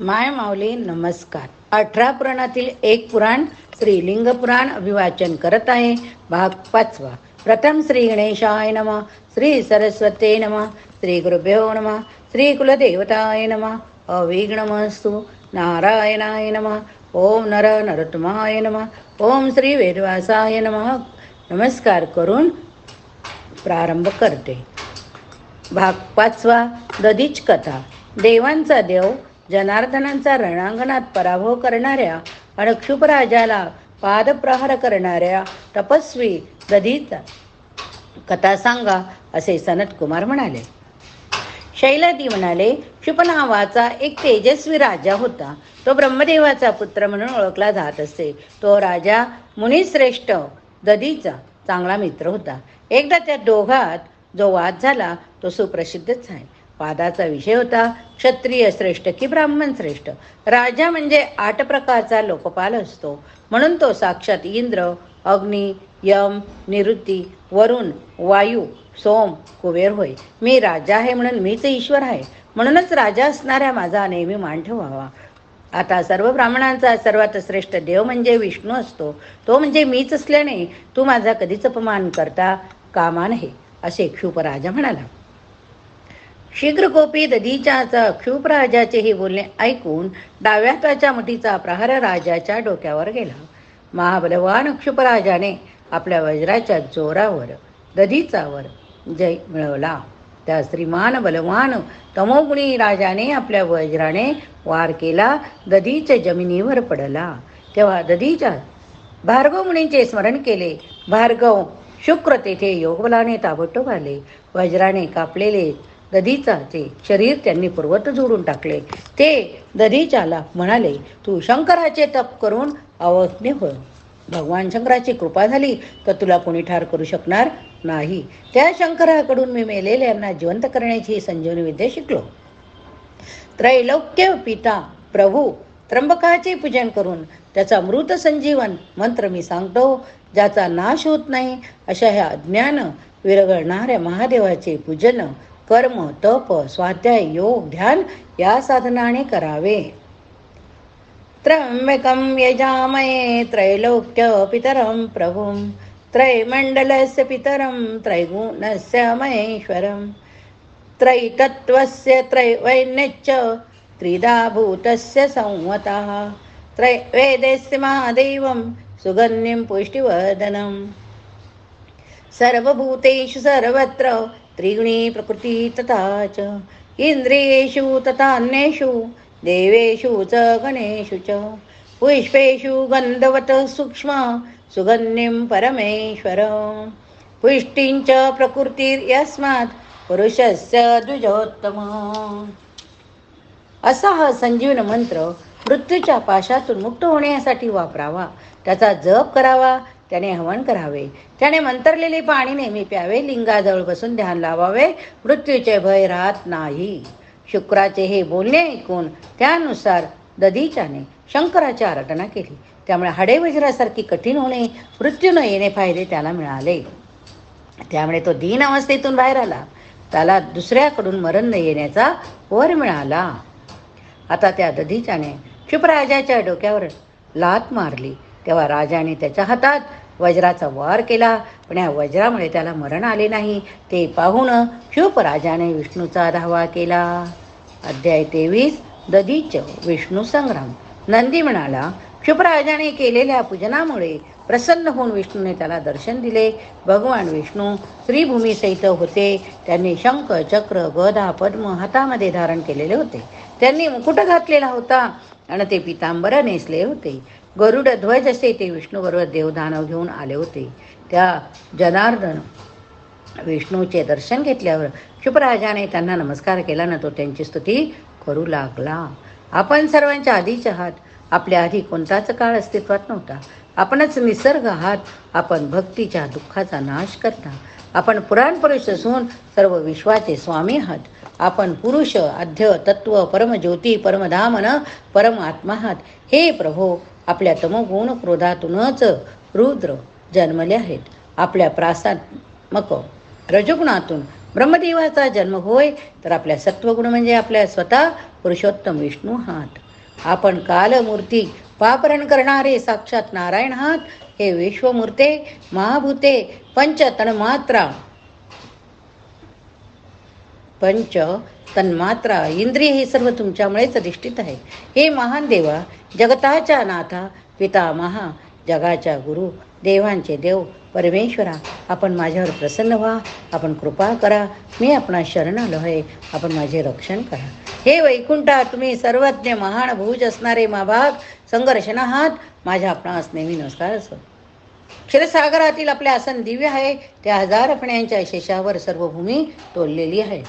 माय माऊली नमस्कार. 18 पुराणातील एक पुराण श्रीलिंग पुराण अभिवाचन करत आहे. भाग 5. प्रथम श्री गणेशाय नमः, श्री सरस्वते नमः, श्री गुरुभ्यो नमः, श्री कुलदेवताय नमः. अविघ्नमस्तु. नारायणाय नमः. ओम नरोत्तमाय नमः. ओम श्री वेदव्यासाय नमः. नमस्कार करून प्रारंभ करते. भाग 5. दधीच कथा. देवांचा देव जनार्दनांचा रणांगणात पराभव करणाऱ्या आणि क्षुपराजाला पादप्रहार करणाऱ्या तपस्वी दधीचा कथा सांगा, असे सनत कुमार म्हणाले. शैलादी म्हणाले, क्षुप नावाचा एक तेजस्वी राजा होता. तो ब्रह्मदेवाचा पुत्र म्हणून ओळखला जात असे. तो राजा मुनिश्रेष्ठ दधीचा चांगला मित्र होता. एकदा त्या दोघात जो वाद झाला तो सुप्रसिद्धच आहे. वादाचा विषय होता क्षत्रिय श्रेष्ठ की ब्राह्मण श्रेष्ठ. राजा म्हणजे 8 प्रकारचा लोकपाल असतो, म्हणून तो साक्षात इंद्र, अग्नी, यम, निरुती, वरुण, वायू, सोम, कुबेर होय. मी राजा आहे म्हणून मीच ईश्वर आहे, म्हणूनच राजा असणाऱ्या माझा नेहमी मान ठेवावा. आता सर्व ब्राह्मणांचा सर्वात श्रेष्ठ देव म्हणजे विष्णू असतो. तो म्हणजे मीच असल्याने तू माझा कधीच अपमान करता कामा नये, असे क्षुपराजा म्हणाला. शीघ्रकोपी दधीच्या क्षुपराजाचे हे बोलणे ऐकून डाव्या हाताच्या मुठीचा प्रहार राजाच्या डोक्यावर गेला. महाबलवान क्षुपराजाने आपल्या वज्राच्या जोरावर दधीचावर जय मिळवला. त्या श्रीमान बलवान तमोगुणी राजाने आपल्या वज्राने वार केला. दधीच्या जमिनीवर पडला. तेव्हा दधीच्या भार्गव मुनीचे स्मरण केले. भार्गव शुक्र तेथे योगबलाने ताबडतोब आले. वज्राने कापलेले दधीचाचे शरीर त्यांनी पूर्वत जोडून टाकले. ते दधीच्याला म्हणाले, तू शंकराचे तप करून अवज्ञ हो. भगवान शंकराची कृपा झाली तर तुला कोणी ठार करू शकणार नाही. त्या शंकराकडून मी मेलेल्यांना जिवंत करण्याची संजीवनी विद्या शिकलो. त्रैलोक्य पिता प्रभू त्र्यंबकाचे पूजन करून त्याचा मृत संजीवन मंत्र मी सांगतो, ज्याचा नाश होत नाही. अशा ह्या अज्ञान विरघळणाऱ्या महादेवाचे पूजन कर्म, तप, स्वाध्याय, योग, ध्यान या साधनाने करावे. त्र्यंबकं यजामहे त्रैलोक्य पितरं प्रभुं त्रैमण्डलस्य पितरं त्रैगुणस्य महेश्वरं त्रैतत्त्वस्य त्रैवैन्यश्च त्रिधा भूतस्य संवतः त्रैवेदस्य महादेवं सुगन्धिं पुष्टिवर्धनं सर्वभूतेषु सर्वत्र त्रिगुणी प्रकृती तथा च इंद्रियेषु तथा अन्येषु देवेषु च गणेषु च पुष्पेषु गन्धवत् सूक्ष्म सुगन्धिं परमेश्वर पुष्टिं च प्रकृतिर्यस्मात् पुरुषस्य द्विजोत्तम. असा हा संजीवन मंत्र मृत्यूच्या पाशातून मुक्त होण्यासाठी वापरावा. त्याचा जप करावा. त्याने हवन करावे. त्याने मंतरलेले पाणी नेहमी प्यावे. लिंगाजवळ बसून ध्यान लावावे. मृत्यूचे भय राहत नाही. शुक्राचे हे बोलणे ऐकून त्यानुसार दधीच्याने शंकराची आराधना केली. त्यामुळे हाडे वज्रासारखी कठीण होणे, मृत्यू न येणे फायदे त्याला मिळाले. त्यामुळे तो दीन अवस्थेतून बाहेर आला. त्याला दुसऱ्याकडून मरण न येण्याचा वर मिळाला. आता त्या दधीच्याने क्षुपराजाच्या डोक्यावर लात मारली. तेव्हा राजाने त्याच्या हातात वज्राचा वार केला, पण या वज्रामुळे त्याला मरण आले नाही. ते पाहून क्षुपराजाने विष्णूचा धावा केला. अध्याय 23. दधीच विष्णू संग्राम. नंदी म्हणाला, क्षुपराजाने केलेल्या पूजनामुळे प्रसन्न होऊन विष्णूने त्याला दर्शन दिले. भगवान विष्णू श्रीभूमीसहित होते. त्यांनी शंख, चक्र, गदा, पद्म हातामध्ये धारण केलेले होते. त्यांनी मुकुट घातलेला होता आणि ते पितांबर नेसले होते. गरुड ध्वज असे ते विष्णूबरोबर देवदानव घेऊन आले होते. त्या जनार्दन विष्णूचे दर्शन घेतल्यावर क्षुपराजाने त्यांना नमस्कार केला ना तो त्यांची स्तुती करू लागला. आपण सर्वांच्या आधीचे आहात. आपल्या आधी कोणताच काळ अस्तित्वात नव्हता. आपणच निसर्ग आहात. आपण भक्तीच्या दुःखाचा नाश करता. आपण पुराण पुरुष असून सर्व विश्वाचे स्वामी आहात. आपण पुरुष, आद्य, तत्व, परमज्योती, परमधामन, परमात्मा आहात. हे प्रभो, आपल्या तमोगुण क्रोधातूनच रुद्र जन्मले आहेत. आपल्या प्रासात्मक रजगुणातून ब्रह्मदेवाचा जन्म होय, तर आपल्या सत्वगुण म्हणजे आपल्या स्वतः पुरुषोत्तम विष्णू आहात. आपण कालमूर्ती पापरण करणारे साक्षात नारायण आहात. हे विश्वमूर्ते महाभूते पंच तन्मात्रा पंच तन्मात्रा इंद्रिय हे सर्व तुमच्यामुळेच अधिष्ठित आहे. हे महान देवा, जगताच्या नाथा, पितामहा, जगाच्या गुरु, देवांचे देव परमेश्वरा, आपण माझ्यावर प्रसन्न व्हा. आपण कृपा करा. मी आपणा शरण आलो आहे. आपण माझे रक्षण करा. हे वैकुंठा, तुम्ही सर्वज्ञ महान भुज असणारे माभाग संघर्षण आहात. माझ्या आपणास नेहमी नमस्कार असो. क्षीरसागरातील आपले आसन दिव्य आहे. त्या हजार फण्यांच्या शेषावर सर्व भूमी तोललेली आहे.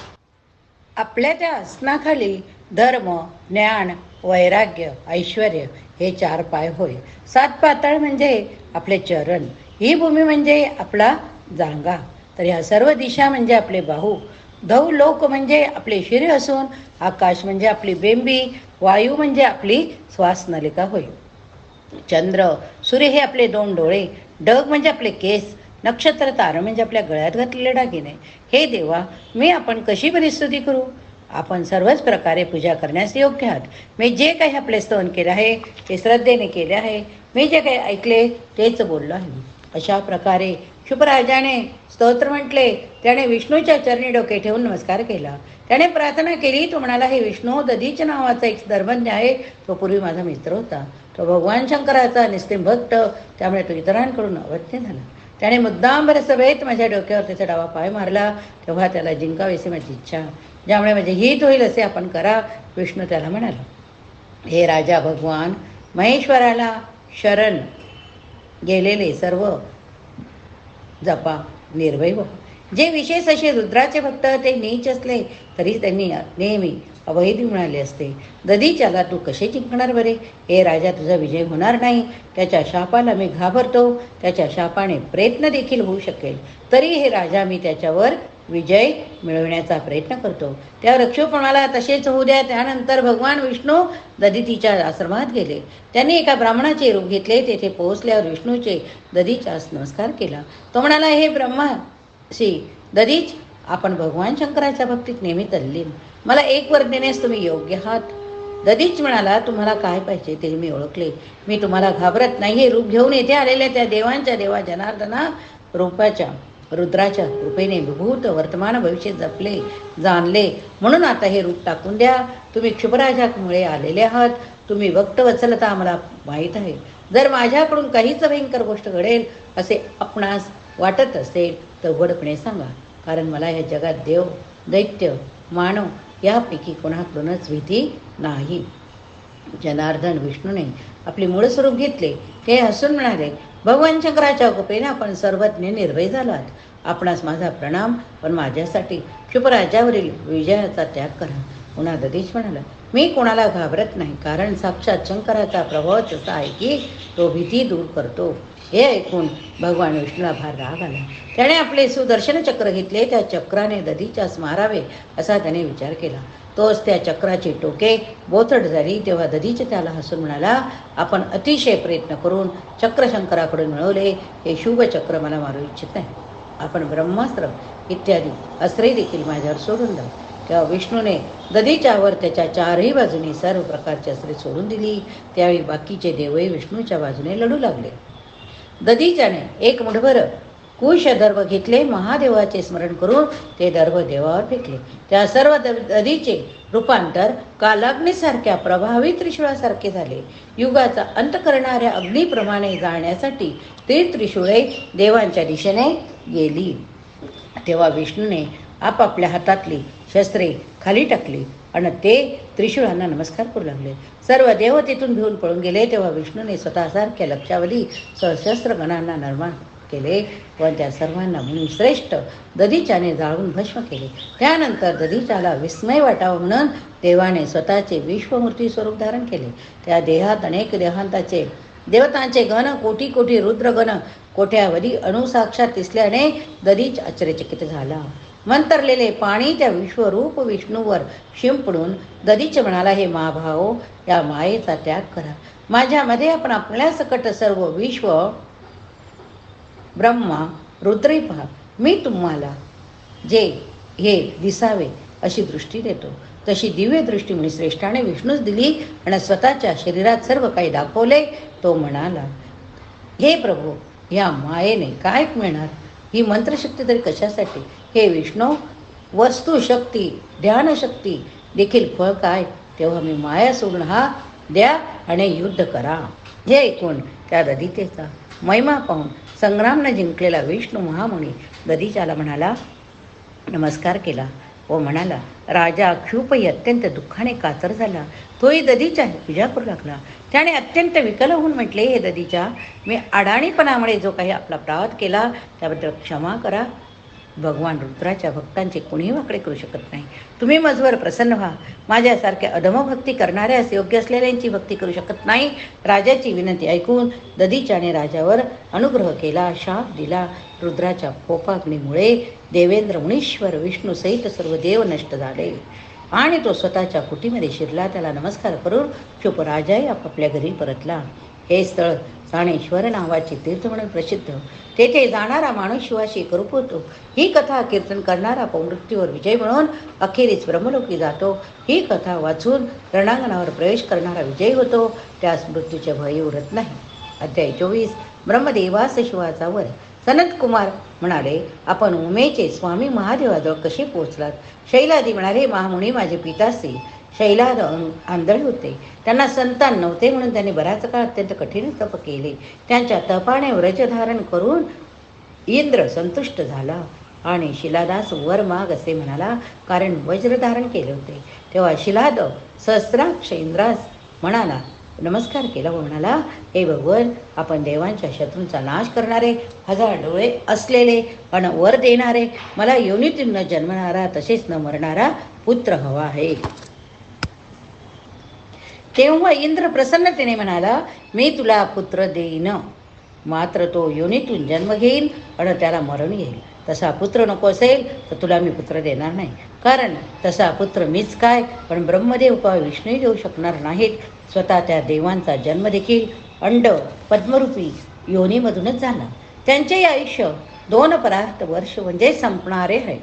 आपल्या त्या आसनाखाली धर्म, ज्ञान, वैराग्य, ऐश्वर हे 4 पाय होय. 7 पाताळ म्हणजे आपले चरण. ही भूमी म्हणजे आपला जांगा. तर ह्या सर्व दिशा म्हणजे आपले बाहू. धौ लोक म्हणजे आपले शिरे असून आकाश म्हणजे आपली बेंबी, वायू म्हणजे आपली श्वासनलिका होय. चंद्र, सूर्य हे आपले 2 डोळे, ढग म्हणजे आपले केस, नक्षत्र, तारा म्हणजे आपल्या गळ्यात घातलेले दागिने. हे देवा, मी आपण कशी बरी स्तुती करू. आपण सर्वच प्रकारे पूजा करण्यास योग्य आहात. मी जे काही आपले स्तवन केले आहे ते श्रद्धेने केले आहे. मी जे काही ऐकले तेच बोललो आहे. अशा प्रकारे शुभराजाने स्तोत्र म्हटले. त्याने विष्णूच्या चरणी डोके ठेवून नमस्कार केला. त्याने प्रार्थना केली. तो म्हणाला, हे विष्णू, दधीच नावाचा एक धर्मज्ञ आहे. तो पूर्वी माझा मित्र होता. तो भगवान शंकराचा निस्तीम भक्त, त्यामुळे तो इतरांकडून अवज्ञ झाला. त्याने मुद्दांबर सभेत माझ्या डोक्यावर त्याचा डावा पाय मारला. तेव्हा त्याला जिंकावीशी माझी इच्छा, ज्यामुळे माझे हित होईल असे आपण करा. विष्णू त्याला म्हणाला, हे राजा भगवान, महेश्वराला शरण गेलेले सर्व जपा, निर्भय व्हा. जे विशेष असे रुद्राचे भक्त ते नीच असले तरी त्यांनी नेहमी अवैधी मिळाले असते. दधीच्याला तू कसे जिंकणार बरे. हे राजा, तुझा विजय होणार नाही. त्याच्या शापाला मी घाबरतो. त्याच्या शापाने प्रयत्न देखील होऊ शकेल. तरी हे राजा, मी त्याच्यावर विजय मिळवण्याचा प्रयत्न करतो. त्या रक्षोपणाला तसेच होऊ द्या. त्यानंतर भगवान विष्णू ददितीच्या आश्रमात गेले. त्यांनी एका ब्राह्मणाचे रूप घेतले. तेथे पोहोचल्यावर विष्णूचे दधीच्यास नमस्कार केला. तो म्हणाला, हे ब्रह्माशी दधीच, आपण भगवान शंकराच्या भक्तीत नेहमी तल्लीन. मला एक वर देण्यास तुम्ही योग्य आहात. दधीच म्हणाला, तुम्हाला काय पाहिजे ते मी ओळखले. मी तुम्हाला घाबरत नाही. हे रूप घेऊन येथे आलेल्या त्या देवांच्या देवा जनार्दना रूपाच्या रुद्राच्या कृपेने विभूत वर्तमान भविष्य जपले जाणले. म्हणून आता हे रूप टाकून द्या. तुम्ही क्षुभराजामुळे आलेले आहात. तुम्ही भक्तवत्सलता मला माहीत आहे. जर माझ्याकडून काहीच भयंकर गोष्ट घडेल असे आपणास वाटत असेल तर उघडपणे सांगा. कारण मला या जगात देव, दैत्य, मानव यापैकी कोणाकडूनच भीती नाही. जनार्दन विष्णूने आपले मूळ स्वरूप घेतले. ते हसून म्हणाले, भगवान शंकराच्या कृपेने आपण सर्वज्ञ निर्भय झालात. आपणास माझा प्रणाम. पण माझ्यासाठी क्षुपराजावरील विजयाचा त्याग करा. पुन्हा दधीच म्हणाला, मी कोणाला घाबरत नाही. कारण साक्षात शंकराचा प्रभावच असा आहे की तो भीती दूर करतो. हे ऐकून भगवान विष्णूला फार राग आला. त्याने आपले सुदर्शन चक्र घेतले. त्या चक्राने दधीच्यास मारावे असा त्याने विचार केला. तोच त्या चक्राची टोके बोथट झाली. तेव्हा दधीच त्याला हसून म्हणाला, आपण अतिशय प्रयत्न करून चक्र शंकराकडून मिळवले. हे शुभ चक्र मला मारू इच्छित नाही. आपण ब्रह्मास्त्र इत्यादी अस्त्रे देखील माझ्यावर सोडून द्या. तेव्हा विष्णूने दधीच्यावर त्याच्या 4ही बाजूनी सर्व प्रकारची अस्त्रे सोडून दिली. त्यावेळी बाकीचे देवही विष्णूच्या बाजूने लढू लागले. दधीच्याने एक मुठभर कुश दर्भ घेतले. महादेवाचे स्मरण करून ते दर्भ देवावर फेकले. त्या सर्व दधीचे रूपांतर कालाग्नीसारख्या प्रभावी त्रिशूळासारखे झाले. युगाचा अंत करणाऱ्या अग्निप्रमाणे जाळण्यासाठी ते त्रिशूळे देवांच्या दिशेने गेली. तेव्हा विष्णूने आपापल्या हातातली शस्त्रे खाली टाकली आणि ते त्रिशूळांना नमस्कार करू लागले. सर्व देव तिथून भिवून पळून गेले. तेव्हा विष्णूने स्वतःसारख्या लक्षावली सशस्त्र गणांना निर्माण केले व त्या सर्वांना म्हणून श्रेष्ठ दधीच्याने जाळून भस्म केले. त्यानंतर दधीच्याला विस्मय वाटावं म्हणून देवाने स्वतःचे विश्वमूर्ती स्वरूप धारण केले. त्या देहात अनेक देहांताचे देवतांचे गण, कोटी कोटी रुद्रगण, कोट्यावधी अणुसाक्षात दिसल्याने दधीच आश्चर्यचकित झाला. मंतरलेले पाणी त्या विश्वरूप विष्णूवर शिंपडून दधीच म्हणाला, हे महाभाव, या मायेचा त्याग करा. माझ्यामध्ये आपण आपल्या सकट सर्व विश्व ब्रह्मा रुद्रे पहा. मी तुम्हाला जे हे दिसावे अशी दृष्टी देतो. तशी दिव्य दृष्टी मुनिश्रेष्ठाने विष्णूच दिली आणि स्वतःच्या शरीरात सर्व काही दाखवले. तो म्हणाला, हे प्रभू, या मायेने काय मिळणार? ही मंत्रशक्ती तरी कशासाठी? हे विष्णू, वस्तुशक्ती ध्यानशक्ती देखील फळ काय? तेव्हा मी माया सोडून हा द्या आणि युद्ध करा. हे ऐकून त्या ददितेचा महिमा पाहून संग्रामने जिंकलेला विष्णू महामुनी ददिचाला म्हणाला, नमस्कार केला व म्हणाला, राजा क्षुपही अत्यंत दुःखाने कातर झाला. तोही ददीच्या पूजा करू लागला. त्याने अत्यंत विकल होऊन म्हटले, हे ददीच्या, मी अडाणीपणामुळे जो काही आपला अपराध केला त्याबद्दल क्षमा करा. भगवान रुद्राच्या भक्तांचे कोणीही वाकडे करू शकत नाही. तुम्ही माझवर प्रसन्न व्हा. माझ्यासारख्या अधमभक्ती करणाऱ्यास योग्य असलेल्यांची भक्ती करू शकत नाही. राजाची विनंती ऐकून ददीच्याने राजावर अनुग्रह केला, शाप दिला. रुद्राच्या कोपाग्नीमुळे देवेंद्र, मुनीश्वर, विष्णू सहित सर्व देव नष्ट झाले आणि तो स्वतःच्या कुटीमध्ये शिरला. त्याला नमस्कार करून क्षुप राजाही आपापल्या घरी परतला. हे स्थळ साणेश्वर नावाचे तीर्थ म्हणून प्रसिद्ध. तेथे जाणारा माणूस शिवाशी करूप होतो. ही कथा कीर्तन करणारा मृत्यूवर विजय म्हणून अखेरीस ब्रह्मलोकी जातो. ही कथा वाचून रणांगणावर प्रवेश करणारा विजयी होतो. त्यास मृत्यूचे भय उरत नाही. अध्याय 24. ब्रह्मदेवास शिवाचा वर. सनत कुमार म्हणाले, आपण उमेचे स्वामी महादेवाजवळ कसे पोहोचलात? शैलादी म्हणाले, महामुनी, माझे पिताश्री शैलाद आंधळे होते. त्यांना संतान नव्हते म्हणून त्यांनी बराच काळ अत्यंत कठीण तप केले. त्यांच्या तपाने व्रज धारण करून इंद्र संतुष्ट झाला आणि शिलादास वर माग असे म्हणाला, कारण वज्र धारण केले होते. तेव्हा शिलाद सहस्राक्ष इंद्रास म्हणाला, नमस्कार केला व म्हणाला, हे भगवान, आपण देवांच्या शत्रूंचा नाश करणारे, 1000 डोळे असलेले आणि वर देणारे, मला योनीतून न जन्मणारा तसेच न मरणारा पुत्र हवा आहे. तेव्हा इंद्र प्रसन्नतेने म्हणाला, मी तुला पुत्र देईन, मात्र तो योनीतून जन्म घेईल आणि त्याला मरण येईल. तसा पुत्र नको असेल तर तुला मी पुत्र देणार नाही, कारण तसा पुत्र मीच काय, पण ब्रह्मदेव किंवा विष्णू देऊ शकणार नाहीत. स्वतः त्या देवांचा जन्म देखील अंड पद्मरूपी योनीमधूनच झाला. त्यांचे आयुष्य 2 परार्थ वर्ष म्हणजे संपणारे आहे.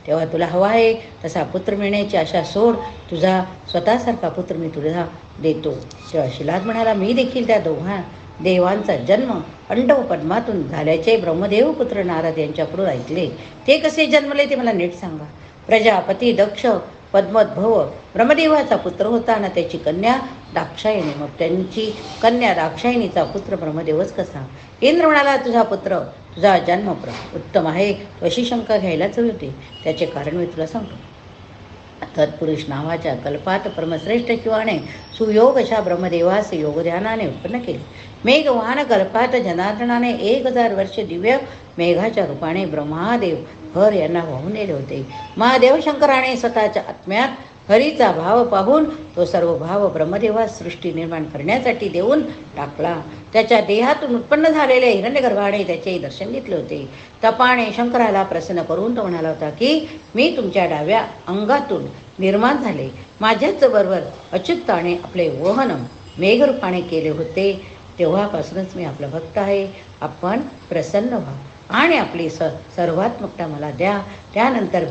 तेव्हा तुला हवा आहे तसा पुत्र मिळण्याची आशा सोड. तुझा स्वतःसारखा पुत्र मी तुला देतो. तेव्हा शिलाद म्हणाला, मी देखील त्या दोघा देवांचा जन्म अंड व पद्मातून झाल्याचे ब्रह्मदेव पुत्र नारद यांच्याकडून ऐकले. ते कसे जन्मले ते मला नीट सांगा. प्रजापती दक्ष पद्मोद्भव ब्रह्मदेवाचा पुत्र होता आणि त्याची कन्या दाक्षायणी. मग त्यांची कन्या दाक्षायणीचा पुत्र ब्रह्मदेवच कसा? इंद्र म्हणाला, तुझा पुत्र तुझा जन्म उत्तम आहे, अशी शंका घ्यायलाच हवी होती. त्याचे कारण मी तुला सांगतो. तत्पुरुष नावाच्या कल्पात परमश्रेष्ठ शिवाने सुयोग अशा ब्रह्मदेवास योगध्यानाने उत्पन्न केले. मेघवाहन कल्पात जनार्दनाने 1000 वर्ष दिव्य मेघाच्या रूपाने ब्रह्मादेव हर यांना वाहून नेले होते. महादेव शंकराने स्वतःच्या आत्म्यात हरीचा भाव पाहून तो सर्व भाव ब्रह्मदेवास सृष्टी निर्माण करण्यासाठी देऊन टाकला. त्याच्या देहातून उत्पन्न झालेल्या हिरण्यगर्भाने त्याचे दर्शन घेतले होते. तपाने शंकराला प्रसन्न करून तो म्हणाला होता की, मी तुमच्या डाव्या अंगातून निर्माण झाले. माझ्याच बरोबर अच्युताने आपले वहन मेघरूपाने केले होते. तेव्हापासूनच मी आपला भक्त आहे. आपण प्रसन्न व्हा आणि आपली सर्वात्मकता मला द्या. त्यानंतर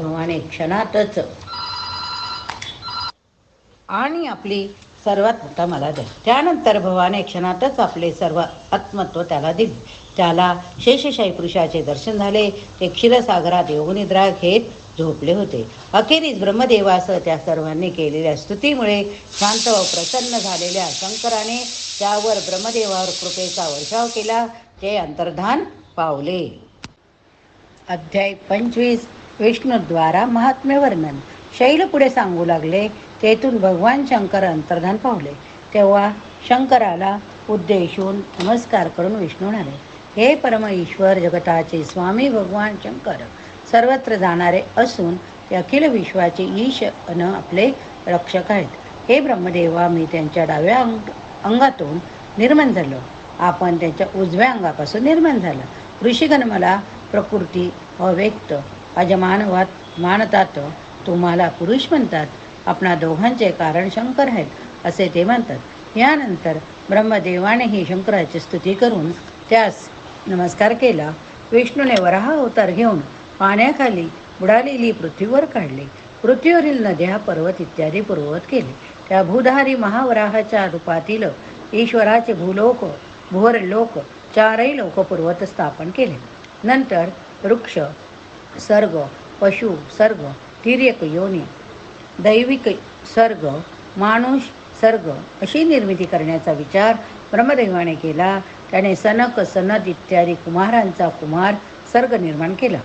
भवाने क्षणातच आपले सर्व आत्मत्व त्याला दिले. त्याला शेषशाही पुरुषाचे दर्शन झाले. ते क्षीरसागरात योगनिद्रा घेत झोपले होते. अखेरीस ब्रह्मदेवासह त्या सर्वांनी केलेल्या स्तुतीमुळे शांत व प्रसन्न झालेल्या शंकराने त्यावर ब्रह्मदेवावर कृपेचा वर्षाव केला. ते अंतर्धान पावले. अध्याय 25. विष्णुद्वारा महात्म्य वर्णन. शैल पुढे सांगू लागले, तेथून भगवान शंकर अंतर्धान पावले. तेव्हा शंकराला उद्देशून नमस्कार करून विष्णू म्हणाले, हे परम ईश्वर, जगताचे स्वामी भगवान शंकर सर्वत्र जाणारे असून ते अखिल विश्वाचे ईश अन आपले रक्षक आहेत. हे ब्रह्मदेवा, मी त्यांच्या डाव्या अंगातून निर्माण झालो. आपण त्यांच्या उजव्या अंगापासून निर्माण झाला. ऋषीगण मला प्रकृती अव्यक्त अजमानवात मानतात. तुम्हाला पुरुष म्हणतात. आपणा दोघांचे कारण शंकर आहेत असे ते म्हणतात. यानंतर ब्रह्मदेवानेही शंकराची स्तुती करून त्यास नमस्कार केला. विष्णूने वराह अवतार घेऊन पाण्याखाली बुडालेली पृथ्वीवर काढले. पृथ्वीवरील नद्या पर्वत इत्यादी पूर्ववत केले. त्या भूधारी महावराहाच्या रूपातील ईश्वराचे भूलोक भुवरलोक चारही लोक पूर्वत स्थापन केले. नंतर वृक्ष सर्ग, पशु सर्ग, तिर्यक योनी, दैविक सर्ग, मानुष सर्ग अशी निर्मिती करण्याचा विचार ब्रह्मदेवाने केला. त्याने सनक सनद इत्यादी कुमारांचा कुमार सर्ग निर्माण केला.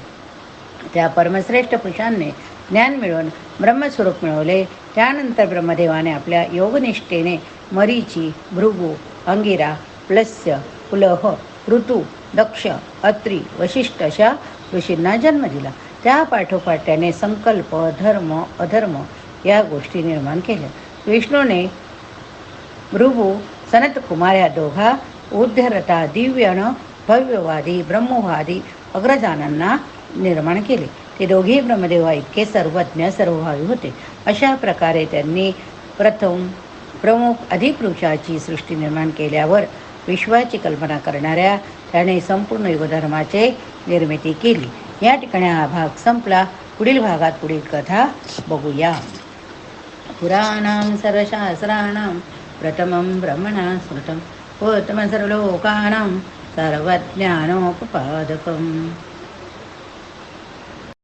त्या परमश्रेष्ठ पुरुषांनी ज्ञान मिळवून ब्रह्मस्वरूप मिळवले. त्यानंतर ब्रह्मदेवाने आपल्या योगनिष्ठेने मरीची, भृगु, अंगिरा, प्लस्य, पुलह, ऋतू, दक्ष, अत्री, वशिष्ठ अशा ऋषींना जन्म दिला. त्या पाठोपाठ त्याने संकल्प, धर्म, अधर्म या गोष्टी निर्माण केल्या. विष्णूने भृगु, सनत कुमार या दोघा उद्धरता, दिव्य अन भव्यवादी, ब्रह्मवादी अग्रजानांना निर्माण केले. ते दोघे ब्रह्मदेवा इतके सर्वज्ञ सर्वभावी होते. अशा प्रकारे त्यांनी प्रथम प्रमुख अधिपुरुषाची सृष्टी निर्माण केल्यावर विश्वाची कल्पना करणाऱ्या त्याने संपूर्ण युगधर्माचे निर्मिती केली. या ठिकाणी हा भाग संपला. पुढील भागात पुढील कथा बघूया. पुराणां सर्वशास्त्राणां प्रथमं ब्रह्मणा स्मृतं उत्तमं सर्वलोकानां सर्वज्ञानोपपादकम्.